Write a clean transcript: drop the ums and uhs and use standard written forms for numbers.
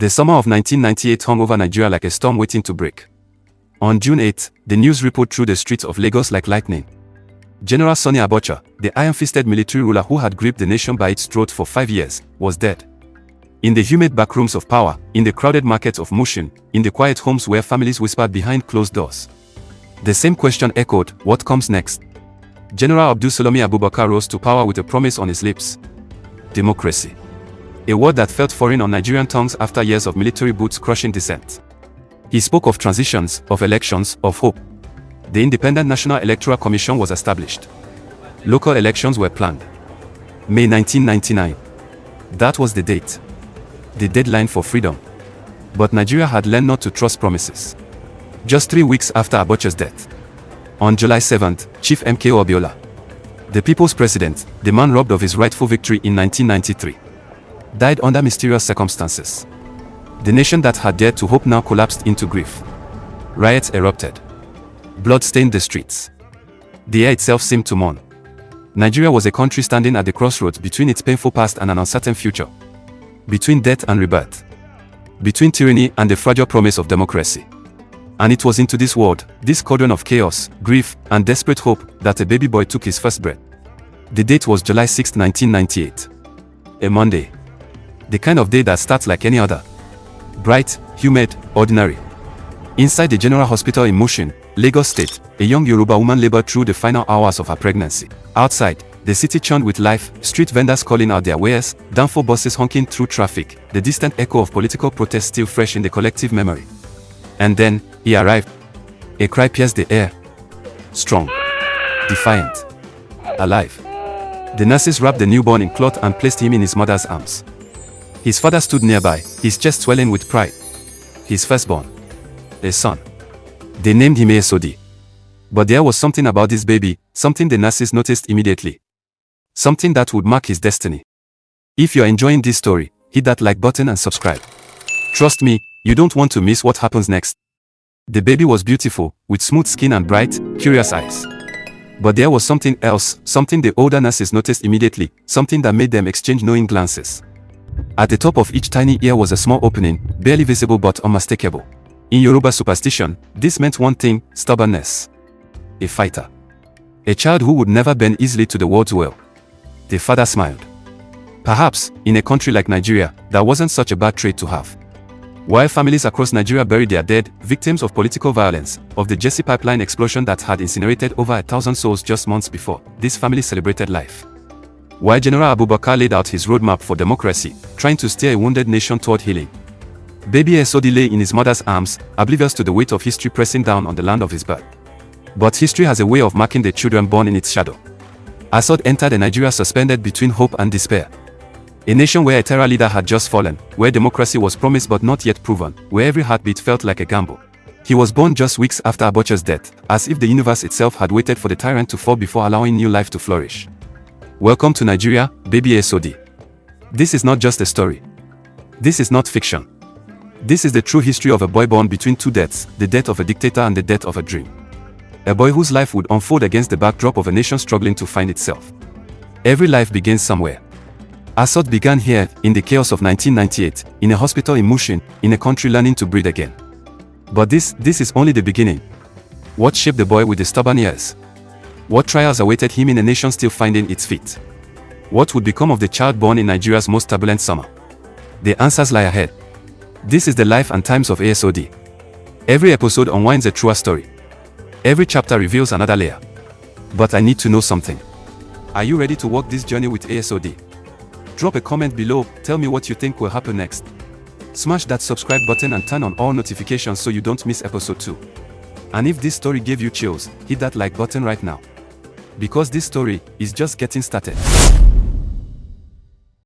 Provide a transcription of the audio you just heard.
The summer of 1998 hung over Nigeria like a storm waiting to break. On June 8, the news rippled through the streets of Lagos like lightning. General Sani Abacha, the iron-fisted military ruler who had gripped the nation by its throat for 5 years, was dead. In the humid backrooms of power, in the crowded markets of Mushin, in the quiet homes where families whispered behind closed doors, the same question echoed: what comes next? General Abdulsalami Abubakar rose to power with a promise on his lips: democracy. A word that felt foreign on Nigerian tongues after years of military boots crushing dissent. He spoke of transitions, of elections, of hope. The Independent National Electoral Commission was established. Local elections were planned. May 1999. That was the date. The deadline for freedom. But Nigeria had learned not to trust promises. Just 3 weeks after Abacha's death, on July 7th, Chief MKO Abiola, the people's president, the man robbed of his rightful victory in 1993, died under mysterious circumstances. The nation that had dared to hope now collapsed into grief. Riots erupted. Blood stained the streets. The air itself seemed to mourn. Nigeria was a country standing at the crossroads between its painful past and an uncertain future. Between death and rebirth. Between tyranny and the fragile promise of democracy. And it was into this world, this cauldron of chaos, grief, and desperate hope, that a baby boy took his first breath. The date was July 6, 1998. A Monday. The kind of day that starts like any other. Bright, humid, ordinary. Inside the General Hospital in Mushin, Lagos State, a young Yoruba woman labored through the final hours of her pregnancy. Outside, the city churned with life, street vendors calling out their wares, downfall buses honking through traffic, the distant echo of political protest still fresh in the collective memory. And then, he arrived. A cry pierced the air. Strong. Defiant. Alive. The nurses wrapped the newborn in cloth and placed him in his mother's arms. His father stood nearby, his chest swelling with pride. His firstborn. A son. They named him ASOD. But there was something about this baby, something the nurses noticed immediately. Something that would mark his destiny. If you're enjoying this story, hit that like button and subscribe. Trust me, you don't want to miss what happens next. The baby was beautiful, with smooth skin and bright, curious eyes. But there was something else, something the older nurses noticed immediately, something that made them exchange knowing glances. At the top of each tiny ear was a small opening, barely visible but unmistakable. In Yoruba superstition, this meant one thing: stubbornness. A fighter. A child who would never bend easily to the world's will. The father smiled. Perhaps, in a country like Nigeria, that wasn't such a bad trait to have. While families across Nigeria buried their dead, victims of political violence, of the Jesse pipeline explosion that had incinerated over 1,000 souls just months before, this family celebrated life. While General Abubakar laid out his roadmap for democracy, trying to steer a wounded nation toward healing, baby ASOD lay in his mother's arms, oblivious to the weight of history pressing down on the land of his birth. But history has a way of marking the children born in its shadow. ASOD entered a Nigeria suspended between hope and despair. A nation where a terror leader had just fallen, where democracy was promised but not yet proven, where every heartbeat felt like a gamble. He was born just weeks after Abacha's death, as if the universe itself had waited for the tyrant to fall before allowing new life to flourish. Welcome to Nigeria, baby ASOD. This is not just a story. This is not fiction. This is the true history of a boy born between two deaths, the death of a dictator and the death of a dream. A boy whose life would unfold against the backdrop of a nation struggling to find itself. Every life begins somewhere. ASOD began here, in the chaos of 1998, in a hospital in Mushin, in a country learning to breathe again. But this is only the beginning. What shaped the boy with the stubborn ears? What trials awaited him in a nation still finding its feet? What would become of the child born in Nigeria's most turbulent summer? The answers lie ahead. This is the life and times of ASOD. Every episode unwinds a truer story. Every chapter reveals another layer. But I need to know something. Are you ready to walk this journey with ASOD? Drop a comment below, tell me what you think will happen next. Smash that subscribe button and turn on all notifications so you don't miss episode 2. And if this story gave you chills, hit that like button right now. Because this story is just getting started.